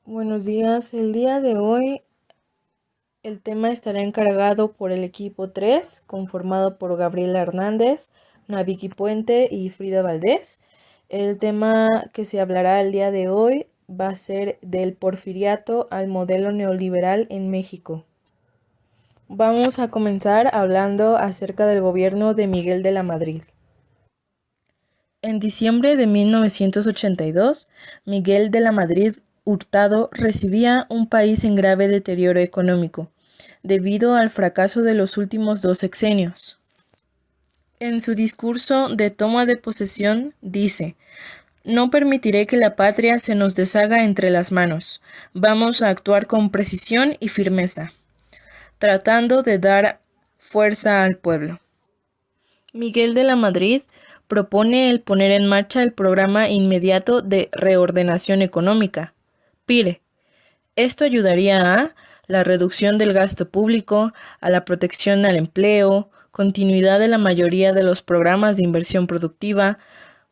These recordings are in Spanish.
Buenos días, el día de hoy el tema estará encargado por el equipo 3, conformado por Gabriela Hernández, Naviki Puente y Frida Valdés. El tema que se hablará el día de hoy va a ser del porfiriato al modelo neoliberal en México. Vamos a comenzar hablando acerca del gobierno de Miguel de la Madrid. En diciembre de 1982, Miguel de la Madrid Hurtado recibía un país en grave deterioro económico, debido al fracaso de los últimos 2 sexenios. En su discurso de toma de posesión dice: "No permitiré que la patria se nos deshaga entre las manos. Vamos a actuar con precisión y firmeza, tratando de dar fuerza al pueblo". Miguel de la Madrid propone el poner en marcha el Programa Inmediato de Reordenación Económica, PIRE. Esto ayudaría a la reducción del gasto público, a la protección al empleo, continuidad de la mayoría de los programas de inversión productiva,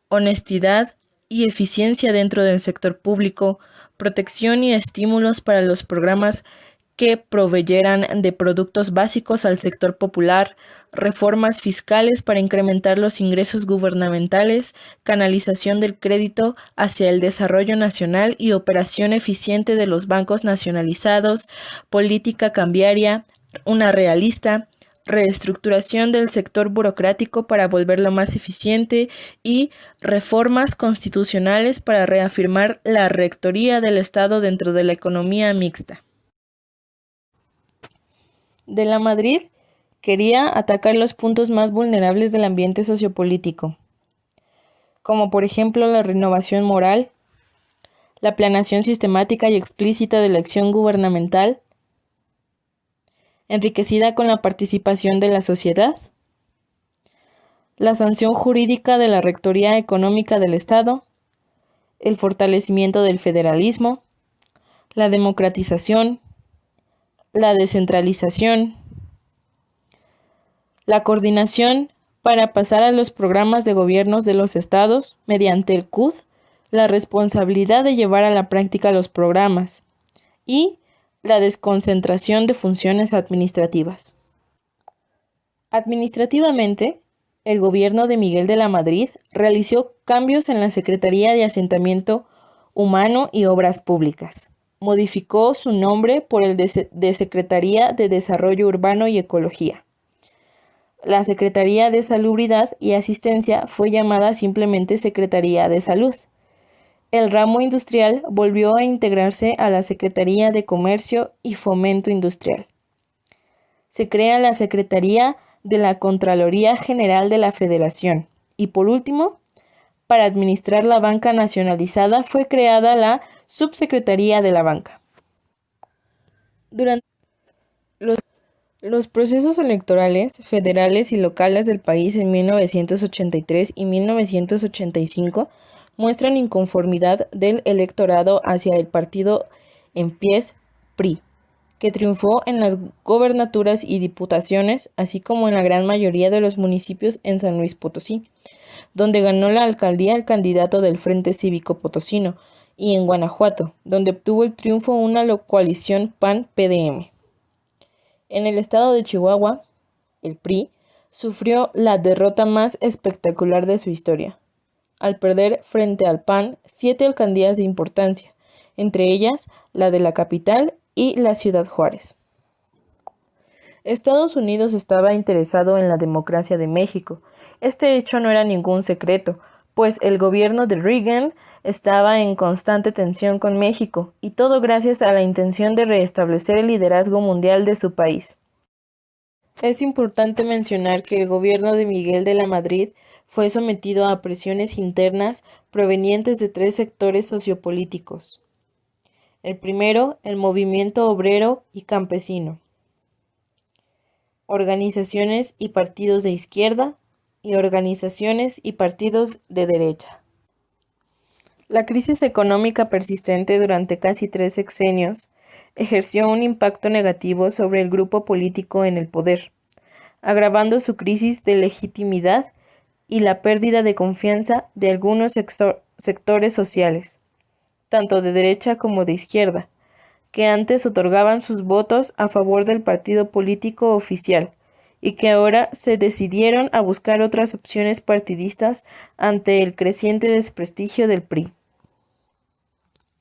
honestidad y eficiencia dentro del sector público, protección y estímulos para los programas que proveyeran de productos básicos al sector popular, reformas fiscales para incrementar los ingresos gubernamentales, canalización del crédito hacia el desarrollo nacional y operación eficiente de los bancos nacionalizados, política cambiaria, una realista, reestructuración del sector burocrático para volverlo más eficiente y reformas constitucionales para reafirmar la rectoría del Estado dentro de la economía mixta. De la Madrid quería atacar los puntos más vulnerables del ambiente sociopolítico, como por ejemplo la renovación moral, la planeación sistemática y explícita de la acción gubernamental, enriquecida con la participación de la sociedad, la sanción jurídica de la rectoría económica del Estado, el fortalecimiento del federalismo, la democratización, la descentralización, la coordinación para pasar a los programas de gobiernos de los estados mediante el CUD, la responsabilidad de llevar a la práctica los programas y la desconcentración de funciones administrativas. Administrativamente, el gobierno de Miguel de la Madrid realizó cambios en la Secretaría de Asentamiento Humano y Obras Públicas. Modificó su nombre por el de Secretaría de Desarrollo Urbano y Ecología. La Secretaría de Salubridad y Asistencia fue llamada simplemente Secretaría de Salud. El ramo industrial volvió a integrarse a la Secretaría de Comercio y Fomento Industrial. Se crea la Secretaría de la Contraloría General de la Federación. Y por último, para administrar la banca nacionalizada fue creada la Subsecretaría de la Banca. Durante los procesos electorales federales y locales del país en 1983 y 1985 muestran inconformidad del electorado hacia el partido en pies PRI, que triunfó en las gobernaturas y diputaciones, así como en la gran mayoría de los municipios en San Luis Potosí, donde ganó la alcaldía el candidato del Frente Cívico Potosino, y en Guanajuato, donde obtuvo el triunfo una coalición PAN-PDM. En el estado de Chihuahua, el PRI sufrió la derrota más espectacular de su historia, al perder frente al PAN 7 alcaldías de importancia, entre ellas la de la capital y la Ciudad Juárez. Estados Unidos estaba interesado en la democracia de México. Este hecho no era ningún secreto, pues el gobierno de Reagan estaba en constante tensión con México, y todo gracias a la intención de restablecer el liderazgo mundial de su país. Es importante mencionar que el gobierno de Miguel de la Madrid fue sometido a presiones internas provenientes de 3 sectores sociopolíticos. El primero, el movimiento obrero y campesino, organizaciones y partidos de izquierda y organizaciones y partidos de derecha. La crisis económica persistente durante casi 3 sexenios ejerció un impacto negativo sobre el grupo político en el poder, agravando su crisis de legitimidad y la pérdida de confianza de algunos sectores sociales. tanto de derecha como de izquierda, que antes otorgaban sus votos a favor del partido político oficial y que ahora se decidieron a buscar otras opciones partidistas ante el creciente desprestigio del PRI.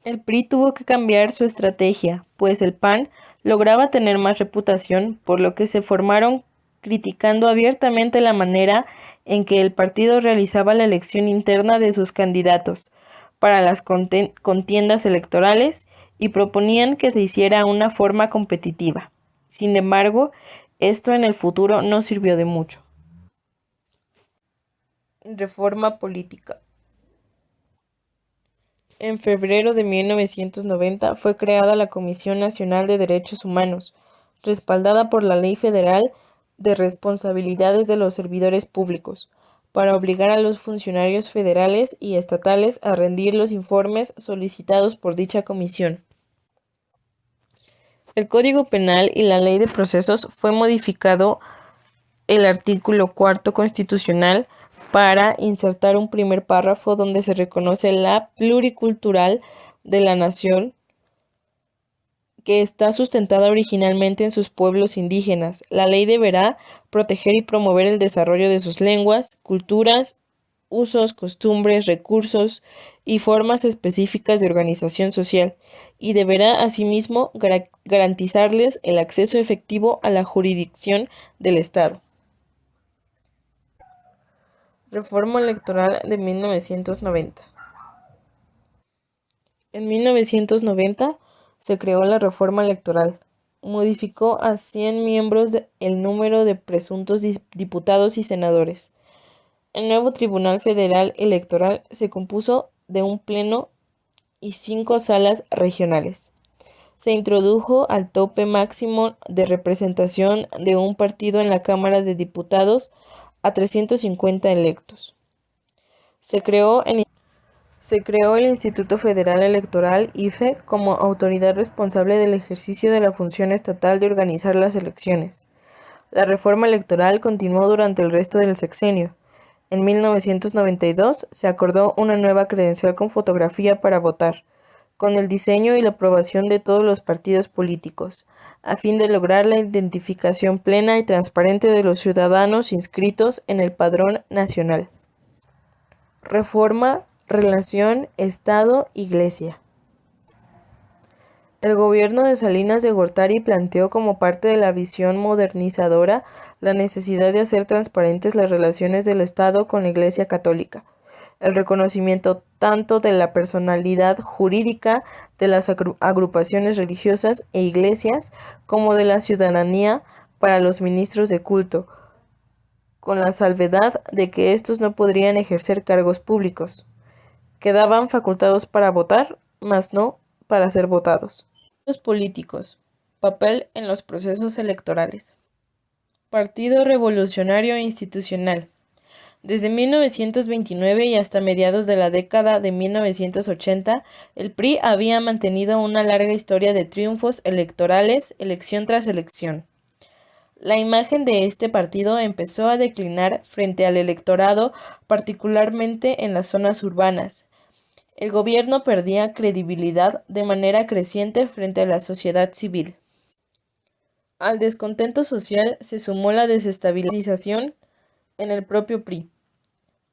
El PRI tuvo que cambiar su estrategia, pues el PAN lograba tener más reputación, por lo que se formaron criticando abiertamente la manera en que el partido realizaba la elección interna de sus candidatos para las contiendas electorales y proponían que se hiciera una forma competitiva. Sin embargo, esto en el futuro no sirvió de mucho. Reforma política. En febrero de 1990 fue creada la Comisión Nacional de Derechos Humanos, respaldada por la Ley Federal de Responsabilidades de los Servidores Públicos, para obligar a los funcionarios federales y estatales a rendir los informes solicitados por dicha comisión. El Código Penal y la Ley de Procesos fue modificado el artículo 4 constitucional para insertar un primer párrafo donde se reconoce la pluricultural de la nación que está sustentada originalmente en sus pueblos indígenas. La ley deberá proteger y promover el desarrollo de sus lenguas, culturas, usos, costumbres, recursos y formas específicas de organización social, y deberá asimismo garantizarles el acceso efectivo a la jurisdicción del Estado. Reforma electoral de 1990. En 1990 se creó la reforma electoral. Modificó a 100 miembros el número de presuntos diputados y senadores. El nuevo Tribunal Federal Electoral se compuso de un pleno y 5 salas regionales. Se introdujo al tope máximo de representación de un partido en la Cámara de Diputados a 350 electos. Se creó el Instituto Federal Electoral, IFE, como autoridad responsable del ejercicio de la función estatal de organizar las elecciones. La reforma electoral continuó durante el resto del sexenio. En 1992 se acordó una nueva credencial con fotografía para votar, con el diseño y la aprobación de todos los partidos políticos, a fin de lograr la identificación plena y transparente de los ciudadanos inscritos en el Padrón Nacional. Reforma, relación Estado-Iglesia. El gobierno de Salinas de Gortari planteó como parte de la visión modernizadora la necesidad de hacer transparentes las relaciones del Estado con la Iglesia Católica, el reconocimiento tanto de la personalidad jurídica de las agrupaciones religiosas e iglesias como de la ciudadanía para los ministros de culto, con la salvedad de que estos no podrían ejercer cargos públicos. Quedaban facultados para votar, mas no para ser votados. Los políticos. Papel en los procesos electorales. Partido Revolucionario Institucional. Desde 1929 y hasta mediados de la década de 1980, el PRI había mantenido una larga historia de triunfos electorales, elección tras elección. La imagen de este partido empezó a declinar frente al electorado, particularmente en las zonas urbanas. El gobierno perdía credibilidad de manera creciente frente a la sociedad civil. Al descontento social se sumó la desestabilización en el propio PRI,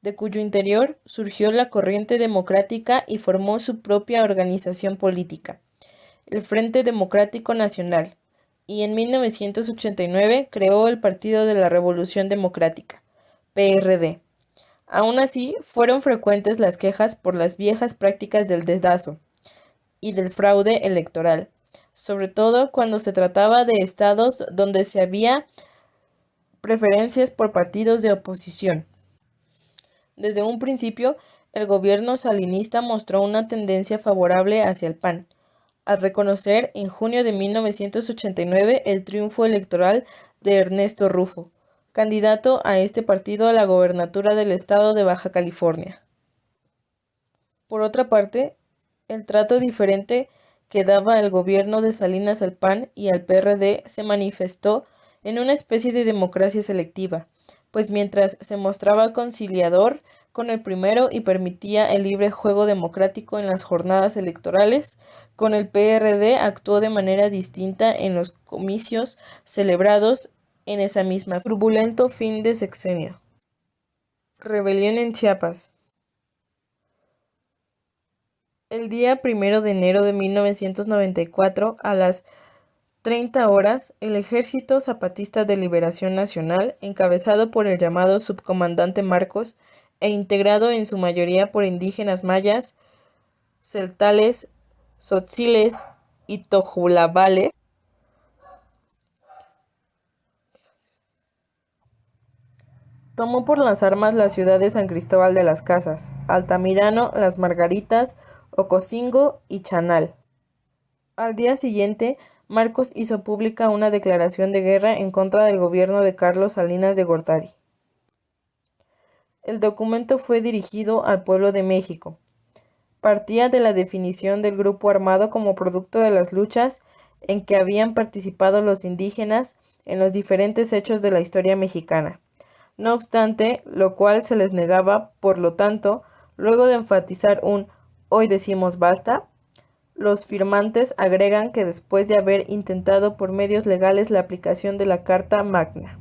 de cuyo interior surgió la corriente democrática y formó su propia organización política, el Frente Democrático Nacional, y en 1989 creó el Partido de la Revolución Democrática, PRD. Aún así, fueron frecuentes las quejas por las viejas prácticas del dedazo y del fraude electoral, sobre todo cuando se trataba de estados donde se había preferencias por partidos de oposición. Desde un principio, el gobierno salinista mostró una tendencia favorable hacia el PAN, al reconocer en junio de 1989 el triunfo electoral de Ernesto Rufo, candidato a este partido a la gobernatura del estado de Baja California. Por otra parte, el trato diferente que daba el gobierno de Salinas al PAN y al PRD se manifestó en una especie de democracia selectiva, pues mientras se mostraba conciliador con el primero y permitía el libre juego democrático en las jornadas electorales. Con el PRD actuó de manera distinta en los comicios celebrados en esa misma turbulento fin de sexenio. Rebelión en Chiapas. El día 1 de enero de 1994, a las 30 horas, el Ejército Zapatista de Liberación Nacional, encabezado por el llamado subcomandante Marcos e integrado en su mayoría por indígenas mayas, celtales, tzotziles y tojulabales, tomó por las armas la ciudad de San Cristóbal de las Casas, Altamirano, Las Margaritas, Ocosingo y Chanal. Al día siguiente, Marcos hizo pública una declaración de guerra en contra del gobierno de Carlos Salinas de Gortari. El documento fue dirigido al pueblo de México. Partía de la definición del grupo armado como producto de las luchas en que habían participado los indígenas en los diferentes hechos de la historia mexicana. No obstante, lo cual se les negaba, por lo tanto, luego de enfatizar un "hoy decimos basta", los firmantes agregan que después de haber intentado por medios legales la aplicación de la Carta Magna,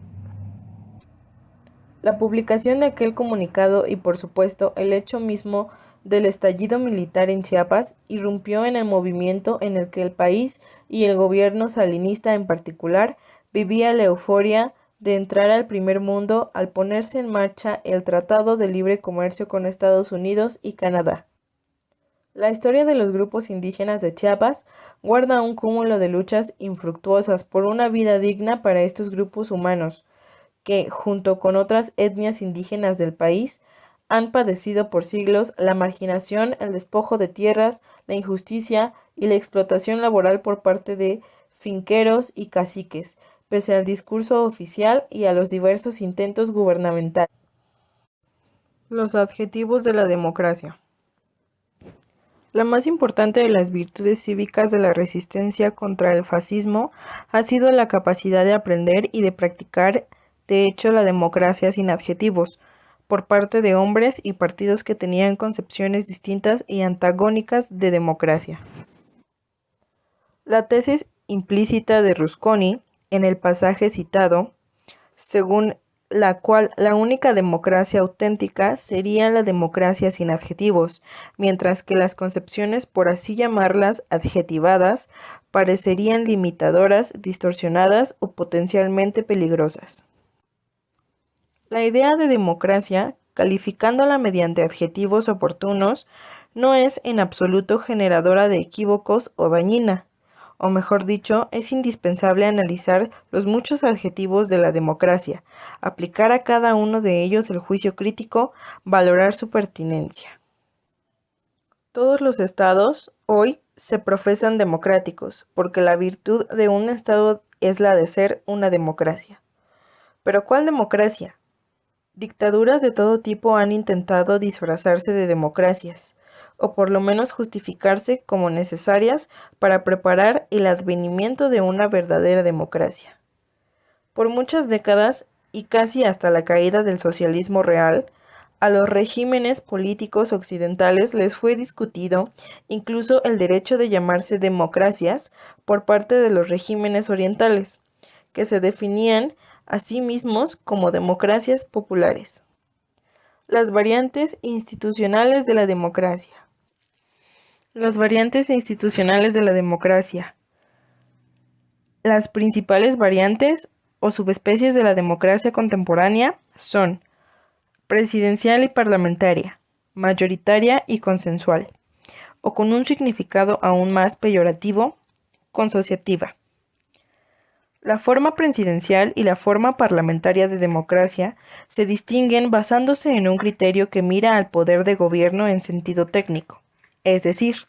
la publicación de aquel comunicado y, por supuesto, el hecho mismo del estallido militar en Chiapas irrumpió en el movimiento en el que el país y el gobierno salinista en particular vivía la euforia de entrar al primer mundo al ponerse en marcha el Tratado de Libre Comercio con Estados Unidos y Canadá. La historia de los grupos indígenas de Chiapas guarda un cúmulo de luchas infructuosas por una vida digna para estos grupos humanos, que, junto con otras etnias indígenas del país, han padecido por siglos la marginación, el despojo de tierras, la injusticia y la explotación laboral por parte de finqueros y caciques, pese al discurso oficial y a los diversos intentos gubernamentales. Los adjetivos de la democracia. La más importante de las virtudes cívicas de la resistencia contra el fascismo ha sido la capacidad de aprender y de practicar, de hecho, la democracia sin adjetivos, por parte de hombres y partidos que tenían concepciones distintas y antagónicas de democracia. La tesis implícita de Rusconi, en el pasaje citado, según la cual la única democracia auténtica sería la democracia sin adjetivos, mientras que las concepciones, por así llamarlas, adjetivadas, parecerían limitadoras, distorsionadas o potencialmente peligrosas. La idea de democracia, calificándola mediante adjetivos oportunos, no es en absoluto generadora de equívocos o dañina. O mejor dicho, es indispensable analizar los muchos adjetivos de la democracia, aplicar a cada uno de ellos el juicio crítico, valorar su pertinencia. Todos los estados hoy se profesan democráticos, porque la virtud de un estado es la de ser una democracia. ¿Pero cuál democracia? Dictaduras de todo tipo han intentado disfrazarse de democracias, o por lo menos justificarse como necesarias para preparar el advenimiento de una verdadera democracia. Por muchas décadas, y casi hasta la caída del socialismo real, a los regímenes políticos occidentales les fue discutido incluso el derecho de llamarse democracias por parte de los regímenes orientales, que se definían a sí mismos como democracias populares. Las variantes institucionales de la democracia. Las variantes institucionales de la democracia. Las principales variantes o subespecies de la democracia contemporánea son presidencial y parlamentaria, mayoritaria y consensual, o con un significado aún más peyorativo, consociativa. La forma presidencial y la forma parlamentaria de democracia se distinguen basándose en un criterio que mira al poder de gobierno en sentido técnico, es decir,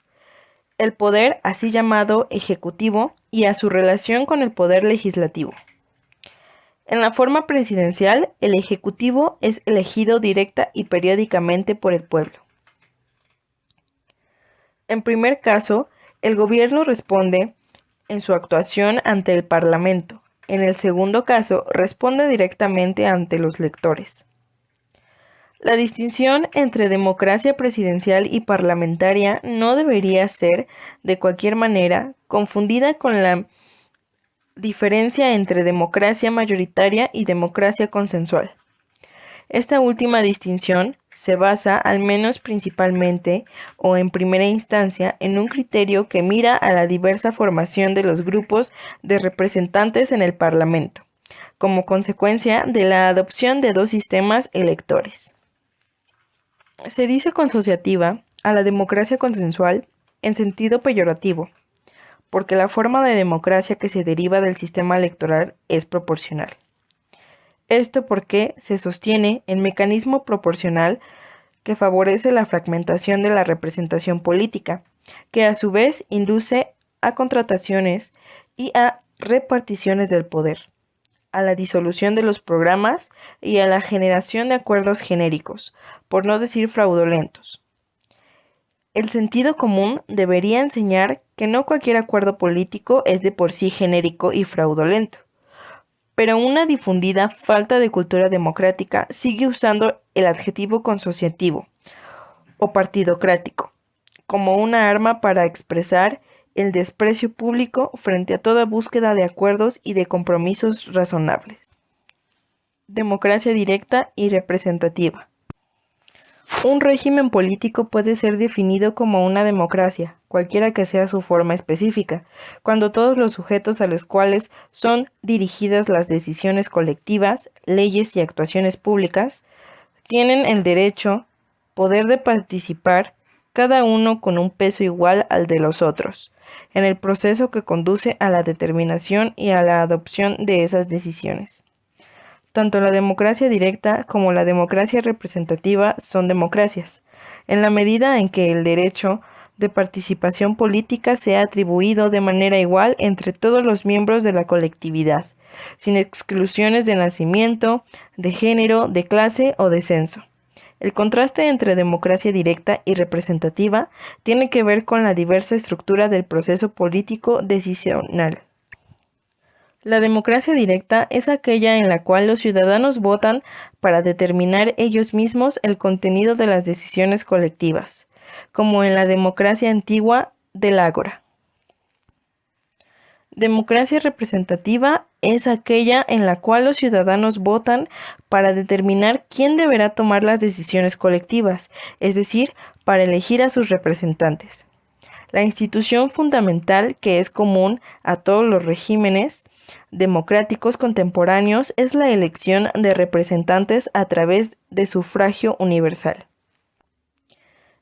el poder así llamado ejecutivo y a su relación con el poder legislativo. En la forma presidencial, el ejecutivo es elegido directa y periódicamente por el pueblo. En primer caso, el gobierno responde en su actuación ante el Parlamento. En el segundo caso, responde directamente ante los lectores. La distinción entre democracia presidencial y parlamentaria no debería ser, de cualquier manera, confundida con la diferencia entre democracia mayoritaria y democracia consensual. Esta última distinción se basa, al menos principalmente o en primera instancia, en un criterio que mira a la diversa formación de los grupos de representantes en el Parlamento, como consecuencia de la adopción de dos sistemas electores. Se dice consociativa a la democracia consensual en sentido peyorativo, porque la forma de democracia que se deriva del sistema electoral es proporcional. Esto porque se sostiene en mecanismo proporcional que favorece la fragmentación de la representación política, que a su vez induce a contrataciones y a reparticiones del poder, a la disolución de los programas y a la generación de acuerdos genéricos, por no decir fraudulentos. El sentido común debería enseñar que no cualquier acuerdo político es de por sí genérico y fraudulento, pero una difundida falta de cultura democrática sigue usando el adjetivo consociativo o partidocrático como una arma para expresar el desprecio público frente a toda búsqueda de acuerdos y de compromisos razonables. Democracia directa y representativa. Un régimen político puede ser definido como una democracia, cualquiera que sea su forma específica, cuando todos los sujetos a los cuales son dirigidas las decisiones colectivas, leyes y actuaciones públicas, tienen el derecho, poder de participar, cada uno con un peso igual al de los otros, en el proceso que conduce a la determinación y a la adopción de esas decisiones. Tanto la democracia directa como la democracia representativa son democracias, en la medida en que el derecho de participación política sea atribuido de manera igual entre todos los miembros de la colectividad, sin exclusiones de nacimiento, de género, de clase o de censo. El contraste entre democracia directa y representativa tiene que ver con la diversa estructura del proceso político decisional. La democracia directa es aquella en la cual los ciudadanos votan para determinar ellos mismos el contenido de las decisiones colectivas, como en la democracia antigua del Ágora. Democracia representativa es aquella en la cual los ciudadanos votan para determinar quién deberá tomar las decisiones colectivas, es decir, para elegir a sus representantes. La institución fundamental que es común a todos los regímenes democráticos contemporáneos es la elección de representantes a través de sufragio universal.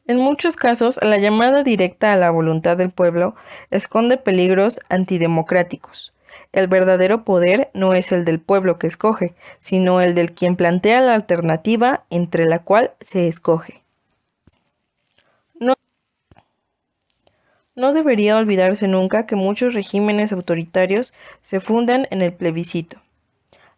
En muchos casos, la llamada directa a la voluntad del pueblo esconde peligros antidemocráticos. El verdadero poder no es el del pueblo que escoge, sino el del quien plantea la alternativa entre la cual se escoge. No debería olvidarse nunca que muchos regímenes autoritarios se fundan en el plebiscito.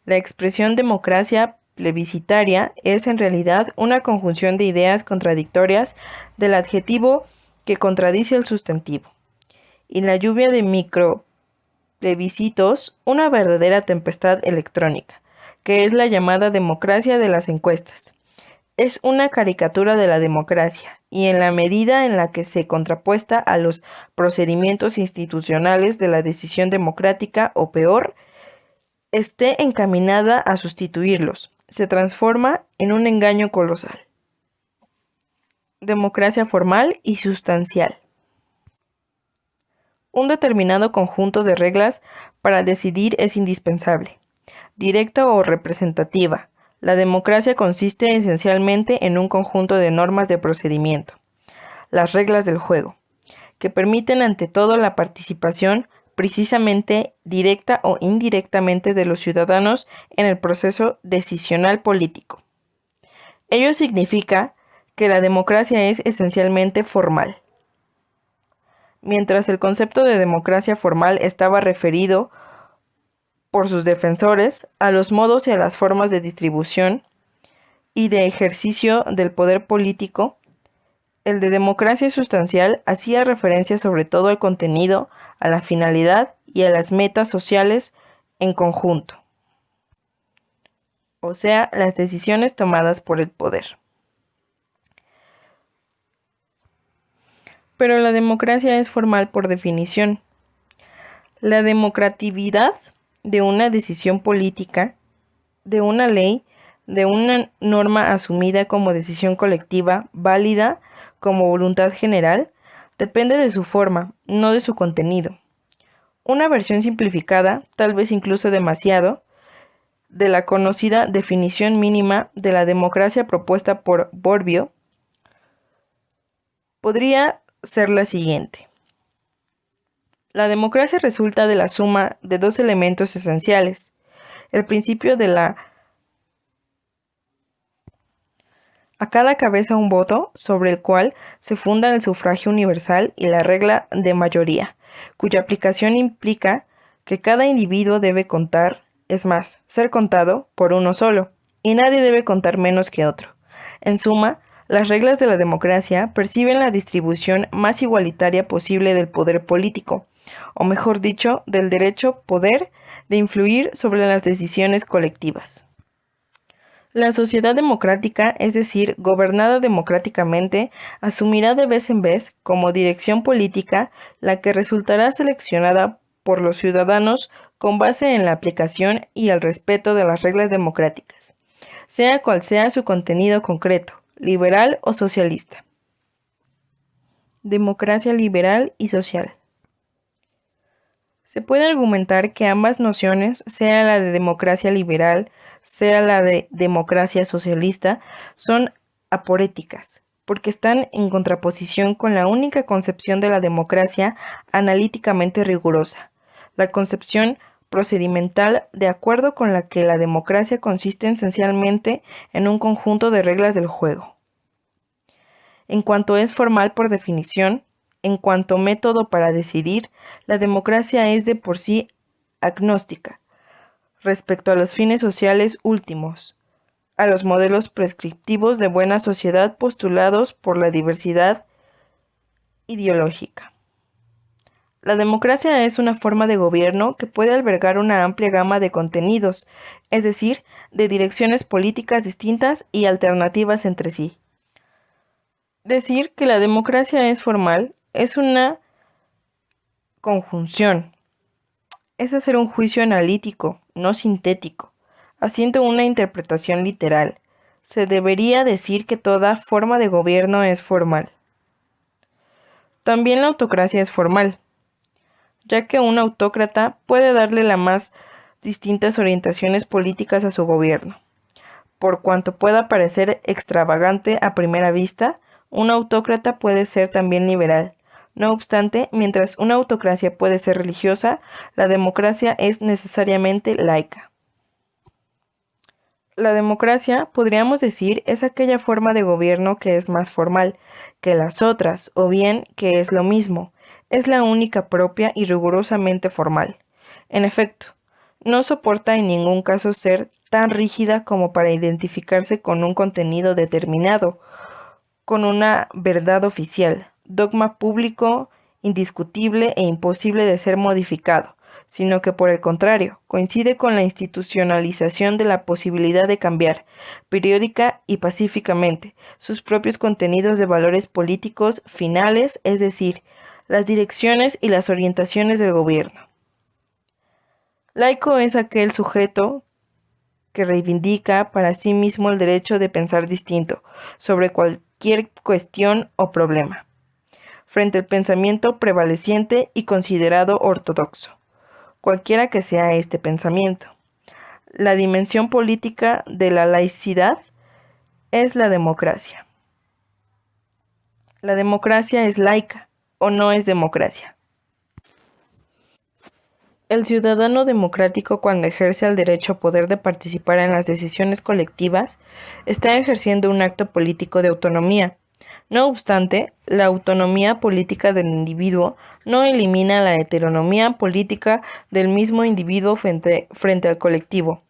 La expresión democracia plebiscitaria es en realidad una conjunción de ideas contradictorias del adjetivo que contradice el sustantivo, y la lluvia de microplebiscitos una verdadera tempestad electrónica, que es la llamada democracia de las encuestas. Es una caricatura de la democracia, y en la medida en la que se contrapuesta a los procedimientos institucionales de la decisión democrática, o peor, esté encaminada a sustituirlos, se transforma en un engaño colosal. Democracia formal y sustancial. Un determinado conjunto de reglas para decidir es indispensable, directa o representativa. La democracia consiste esencialmente en un conjunto de normas de procedimiento, las reglas del juego, que permiten ante todo la participación precisamente directa o indirectamente de los ciudadanos en el proceso decisional político. Ello significa que la democracia es esencialmente formal. Mientras el concepto de democracia formal estaba referido por sus defensores a los modos y a las formas de distribución y de ejercicio del poder político, el de democracia sustancial hacía referencia sobre todo al contenido, a la finalidad y a las metas sociales en conjunto, o sea, las decisiones tomadas por el poder. pero la democracia es formal por definición. La democratividad de una decisión política, de una ley, de una norma asumida como decisión colectiva, válida como voluntad general, depende de su forma, no de su contenido. Una versión simplificada, tal vez incluso demasiado, de la conocida definición mínima de la democracia propuesta por Borbio, podría ser la siguiente. La democracia resulta de la suma de dos elementos esenciales: el principio de la a cada cabeza un voto, sobre el cual se funda el sufragio universal, y la regla de mayoría, cuya aplicación implica que cada individuo debe contar, es más, ser contado por uno solo, y nadie debe contar menos que otro. En suma, las reglas de la democracia perciben la distribución más igualitaria posible del poder político, o mejor dicho, del derecho poder de influir sobre las decisiones colectivas. La sociedad democrática, es decir, gobernada democráticamente, asumirá de vez en vez como dirección política la que resultará seleccionada por los ciudadanos con base en la aplicación y el respeto de las reglas democráticas, sea cual sea su contenido concreto, liberal o socialista. Democracia liberal y social. Se puede argumentar que ambas nociones, sea la de democracia liberal, sea la de democracia socialista, son aporéticas, porque están en contraposición con la única concepción de la democracia analíticamente rigurosa, la concepción procedimental, de acuerdo con la que la democracia consiste esencialmente en un conjunto de reglas del juego. En cuanto es formal por definición, en cuanto método para decidir, la democracia es de por sí agnóstica respecto a los fines sociales últimos, a los modelos prescriptivos de buena sociedad postulados por la diversidad ideológica. La democracia es una forma de gobierno que puede albergar una amplia gama de contenidos, es decir, de direcciones políticas distintas y alternativas entre sí. Decir que la democracia es formal es una conjunción, es hacer un juicio analítico, no sintético, haciendo una interpretación literal. Se debería decir que toda forma de gobierno es formal. También la autocracia es formal, ya que un autócrata puede darle las más distintas orientaciones políticas a su gobierno. Por cuanto pueda parecer extravagante a primera vista, un autócrata puede ser también liberal. No obstante, mientras una autocracia puede ser religiosa, la democracia es necesariamente laica. La democracia, podríamos decir, es aquella forma de gobierno que es más formal que las otras, o bien que es lo mismo, es la única propia y rigurosamente formal. En efecto, no soporta en ningún caso ser tan rígida como para identificarse con un contenido determinado, con una verdad oficial, dogma público, indiscutible e imposible de ser modificado, sino que por el contrario, coincide con la institucionalización de la posibilidad de cambiar, periódica y pacíficamente, sus propios contenidos de valores políticos finales, es decir, las direcciones y las orientaciones del gobierno. Laico es aquel sujeto que reivindica para sí mismo el derecho de pensar distinto sobre cualquier cuestión o problema, frente al pensamiento prevaleciente y considerado ortodoxo, cualquiera que sea este pensamiento. La dimensión política de la laicidad es la democracia. ¿La democracia es laica o no es democracia? El ciudadano democrático, cuando ejerce el derecho a poder de participar en las decisiones colectivas, está ejerciendo un acto político de autonomía. No obstante, la autonomía política del individuo no elimina la heteronomía política del mismo individuo frente al colectivo,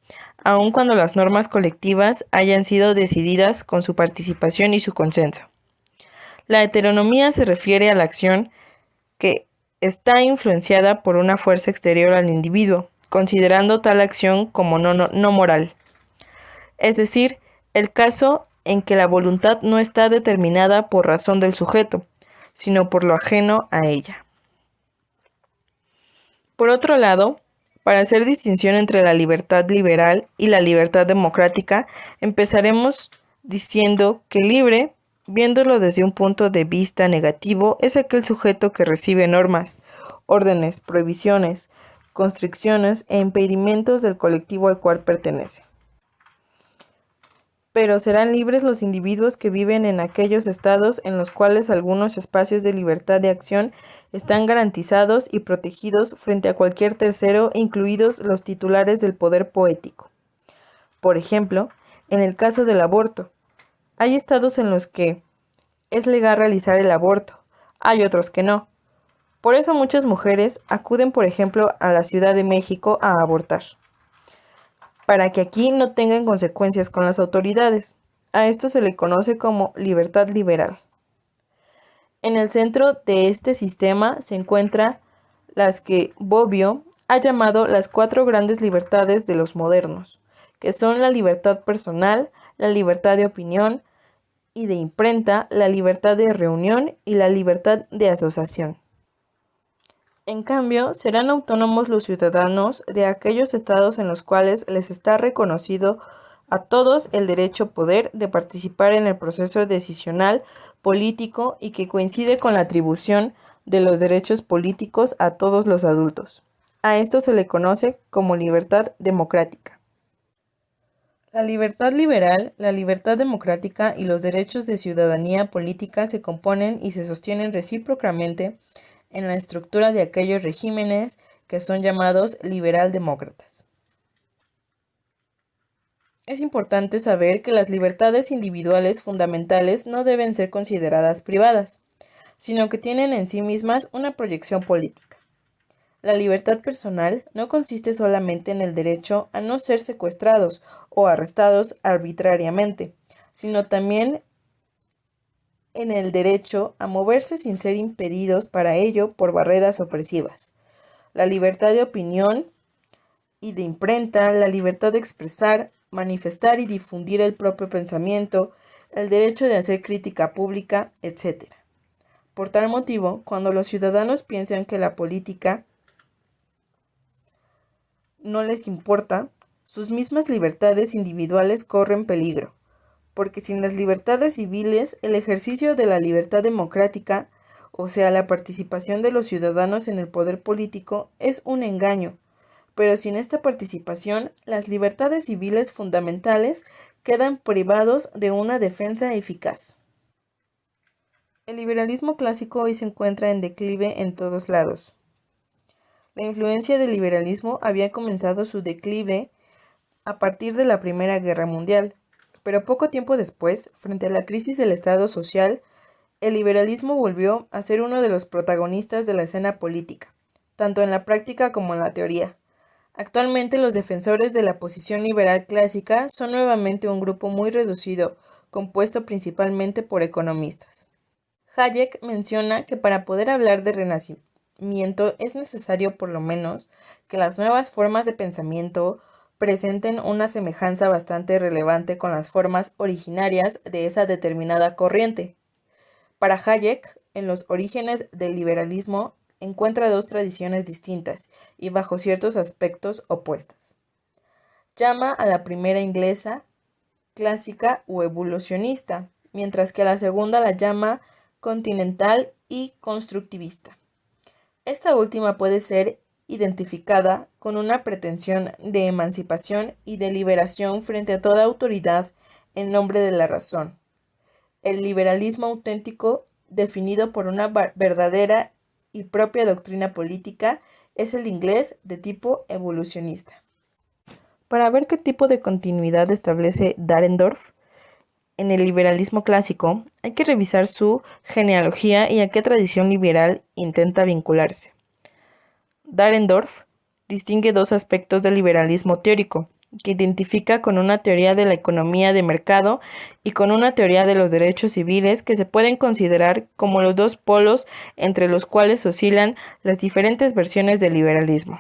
aun cuando las normas colectivas hayan sido decididas con su participación y su consenso. La heteronomía se refiere a la acción que está influenciada por una fuerza exterior al individuo, considerando tal acción como no moral. Es decir, el caso en que la voluntad no está determinada por razón del sujeto, sino por lo ajeno a ella. Por otro lado, para hacer distinción entre la libertad liberal y la libertad democrática, empezaremos diciendo que libre, viéndolo desde un punto de vista negativo, es aquel sujeto que recibe normas, órdenes, prohibiciones, constricciones e impedimentos del colectivo al cual pertenece. Pero serán libres los individuos que viven en aquellos estados en los cuales algunos espacios de libertad de acción están garantizados y protegidos frente a cualquier tercero, incluidos los titulares del poder poético. Por ejemplo, en el caso del aborto, hay estados en los que es legal realizar el aborto, hay otros que no. Por eso muchas mujeres acuden, por ejemplo, a la Ciudad de México a abortar, para que aquí no tengan consecuencias con las autoridades. A esto se le conoce como libertad liberal. En el centro de este sistema se encuentran las que Bobbio ha llamado las 4 grandes libertades de los modernos, que son la libertad personal, la libertad de opinión y de imprenta, la libertad de reunión y la libertad de asociación. En cambio, serán autónomos los ciudadanos de aquellos estados en los cuales les está reconocido a todos el derecho-poder de participar en el proceso decisional político y que coincide con la atribución de los derechos políticos a todos los adultos. A esto se le conoce como libertad democrática. La libertad liberal, la libertad democrática y los derechos de ciudadanía política se componen y se sostienen recíprocamente en la estructura de aquellos regímenes que son llamados liberal-demócratas. Es importante saber que las libertades individuales fundamentales no deben ser consideradas privadas, sino que tienen en sí mismas una proyección política. La libertad personal no consiste solamente en el derecho a no ser secuestrados o arrestados arbitrariamente, sino también en el derecho a moverse sin ser impedidos para ello por barreras opresivas. La libertad de opinión y de imprenta, la libertad de expresar, manifestar y difundir el propio pensamiento, el derecho de hacer crítica pública, etc. Por tal motivo, cuando los ciudadanos piensan que la política no les importa, sus mismas libertades individuales corren peligro, porque sin las libertades civiles, el ejercicio de la libertad democrática, o sea, la participación de los ciudadanos en el poder político, es un engaño. Pero sin esta participación, las libertades civiles fundamentales quedan privados de una defensa eficaz. El liberalismo clásico hoy se encuentra en declive en todos lados. La influencia del liberalismo había comenzado su declive a partir de la Primera Guerra Mundial, pero poco tiempo después, frente a la crisis del Estado social, el liberalismo volvió a ser uno de los protagonistas de la escena política, tanto en la práctica como en la teoría. Actualmente los defensores de la posición liberal clásica son nuevamente un grupo muy reducido, compuesto principalmente por economistas. Hayek menciona que para poder hablar de renacimiento es necesario por lo menos que las nuevas formas de pensamiento presenten una semejanza bastante relevante con las formas originarias de esa determinada corriente. Para Hayek, en los orígenes del liberalismo encuentra 2 tradiciones distintas y bajo ciertos aspectos opuestas. Llama a la primera inglesa clásica o evolucionista, mientras que a la segunda la llama continental y constructivista. Esta última puede ser identificada con una pretensión de emancipación y de liberación frente a toda autoridad en nombre de la razón. El liberalismo auténtico, definido por una verdadera y propia doctrina política, es el inglés de tipo evolucionista. Para ver qué tipo de continuidad establece Dahrendorf en el liberalismo clásico, hay que revisar su genealogía y a qué tradición liberal intenta vincularse. Dahrendorf distingue 2 aspectos del liberalismo teórico, que identifica con una teoría de la economía de mercado y con una teoría de los derechos civiles que se pueden considerar como los 2 polos entre los cuales oscilan las diferentes versiones del liberalismo.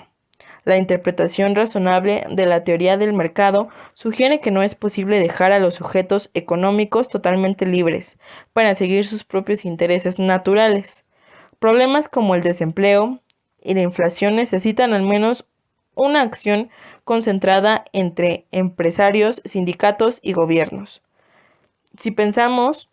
La interpretación razonable de la teoría del mercado sugiere que no es posible dejar a los sujetos económicos totalmente libres para seguir sus propios intereses naturales. Problemas como el desempleo y la inflación necesitan al menos una acción concentrada entre empresarios, sindicatos y gobiernos. Si pensamos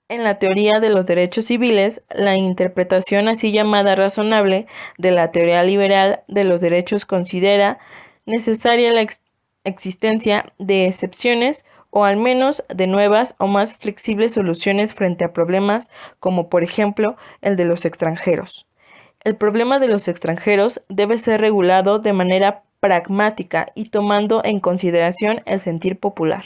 en la teoría de los derechos civiles, la interpretación así llamada razonable de la teoría liberal de los derechos considera necesaria la existencia de excepciones o al menos de nuevas o más flexibles soluciones frente a problemas como por ejemplo el de los extranjeros. El problema de los extranjeros debe ser regulado de manera pragmática y tomando en consideración el sentir popular.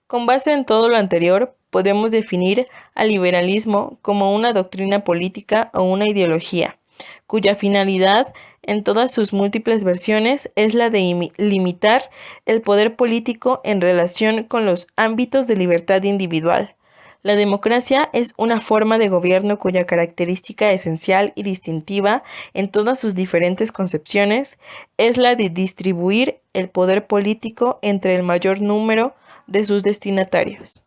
Con base en todo lo anterior, podemos definir al liberalismo como una doctrina política o una ideología, cuya finalidad, en todas sus múltiples versiones, es la de limitar el poder político en relación con los ámbitos de libertad individual. La democracia es una forma de gobierno cuya característica esencial y distintiva en todas sus diferentes concepciones es la de distribuir el poder político entre el mayor número de sus destinatarios.